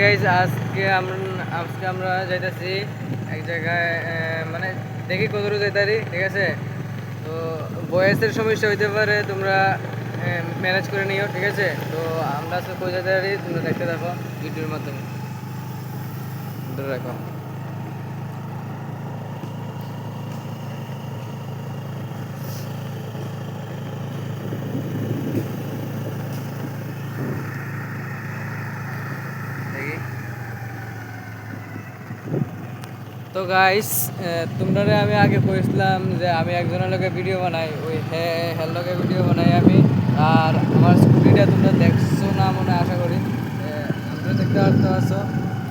Guys আজকে আমরা যাইতেছি এক জায়গায় মানে দেখি কতটুকু যাইতারি, ঠিক আছে। তো বয়সের সমস্যা হইতে পারে, তোমরা ম্যানেজ করে নিও, ঠিক আছে। তো আমরা আজকে কই যাইতে পারি তোমরা দেখতে থাকো ভিডিওর মাধ্যমে, ধরে রাখো। তো গাইস, তোমরা আমি আগে কইছিলাম যে আমি একজনের লগে ভিডিও বানাই, ওই হ্যাঁ লগে ভিডিও বানাই আমি। আর আমার স্কুটিটা তোমরা দেখছো না মনে আশা করি, তোমরা দেখতে পারতে আছো।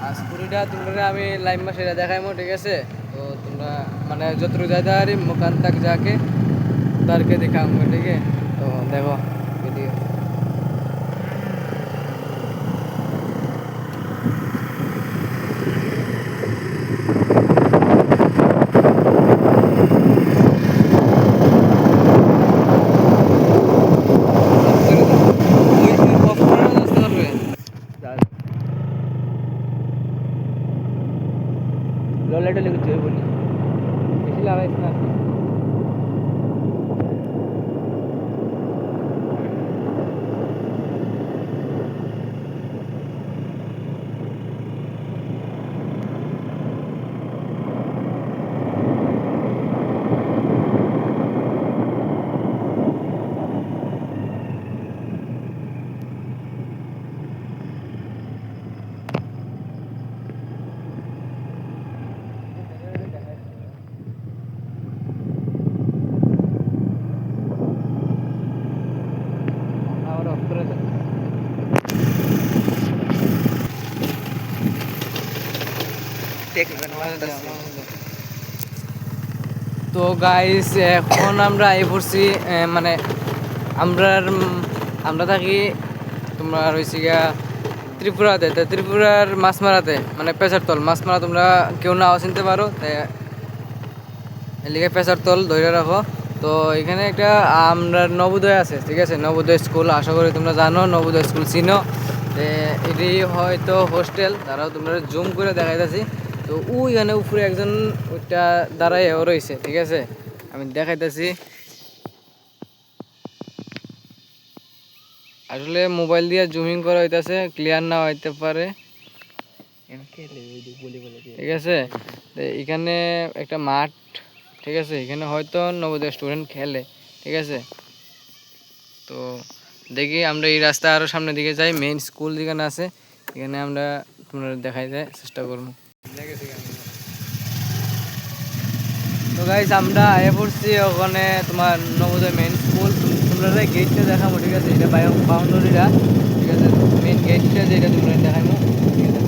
আর স্কুটিটা তোমরা আমি লাইভ মাসে দেখাইমো, ঠিক আছে। তো তোমরা মানে যতটুকু যাইতে পারি মোকান তাক যাকে তারকে দেখাবো, ঠিক আছে। তো দেখো ভিডিও। লাইটটা লেগে বলি বেশি লাগাইছ না। তো গাইস, এখন আমরা এই পড়ছি মানে আমরা থাকি তোমরা রয়েছি গিয়া ত্রিপুরাতে। তো ত্রিপুরার মাছমারাতে মানে পেশারতল মাছমারা, তোমরা কেউ নাও চিনতে পারো, তাই এদিকে পেশারতল ধরে রাখো। তো এখানে একটা আমরা নবোদয় আছে, ঠিক আছে, নবোদয় স্কুল। আশা করি তোমরা জানো নবোদয় স্কুল চিনো। এটি হয়তো হোস্টেল, তারাও তোমরা জুম করে দেখাইতেছি। তো ওইখানে উপরে একজন ওইটা দাঁড়াইও রয়েছে, ঠিক আছে, আমি দেখাইতেছি। আসলে মোবাইল দিয়ে জুমিং করা হইতেছে, ক্লিয়ার না হইতে পারে, ঠিক আছে। এখানে একটা মাঠ, ঠিক আছে, এখানে হয়তো নবোদয় স্টুডেন্ট খেলে, ঠিক আছে। তো দেখি আমরা এই রাস্তা আরও সামনের দিকে যাই, মেইন স্কুল যেখানে আছে এখানে আমরা তোমরা দেখাই দেয় চেষ্টা করবো। তো গাইস, আমরা আয়ে পড়ছি ওখানে তোমার নবোদয় মেইন স্কুল। তোমরা গেটটা দেখাবো, ঠিক আছে, এটা বাউন্ডারিটা, ঠিক আছে, মেইন গেটটা যেটা তোমরা দেখাবো, ঠিক আছে।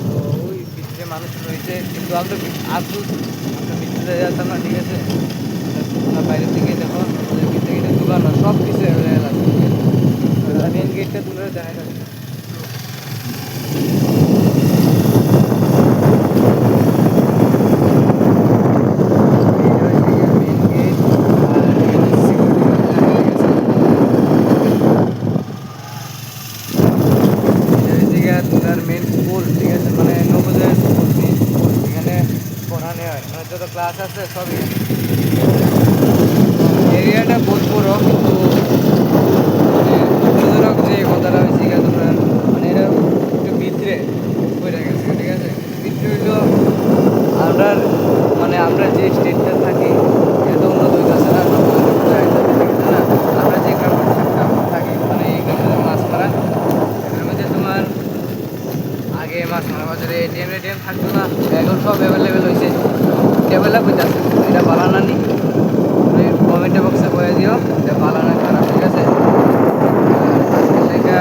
তো ওই ভিতরে মানুষ রয়েছে, কিন্তু আমরা ভিতরে যেতাম না, ঠিক আছে। তোমরা বাইরের দিকে দেখো, আমাদের ভিতরে দোকান সব কিছু অ্যাভেলেবেল আছে, মেইন গেটটা তোমরা দেখা যাচ্ছে। তোমার মেন স্কুল, ঠিক আছে, মানে নবোদয় স্কুল, মেন স্কুল, এখানে পড়ানো হয়, মানে যত ক্লাস আছে সব এরিয়াটা বহুত বড়। কিন্তু মানে দুঃখজনক যে কথাটা হয়েছে তোমার, মানে এটা একটু ভিতরে পড়ে গেছে, ঠিক আছে। ভিতরে হইলো আমরা মানে আমরা যে স্টেটটা থাকি এত উন্নত হইতেছে না, না আমরা যে গ্রামে থাকি, মানে এই গ্রামে মাছ মারা, এটার মধ্যে তোমার আগে মাছ মারা বাজারে এটিএম থাকতো না, এখন সব অ্যাভেলেবেল হয়েছে, ডেভেলপ হইতেছে। এটা বালানা নি কমেন্টে বক্সে বলে দিও এটা বালানা খারাপ, ঠিক আছে। আজকের লেখা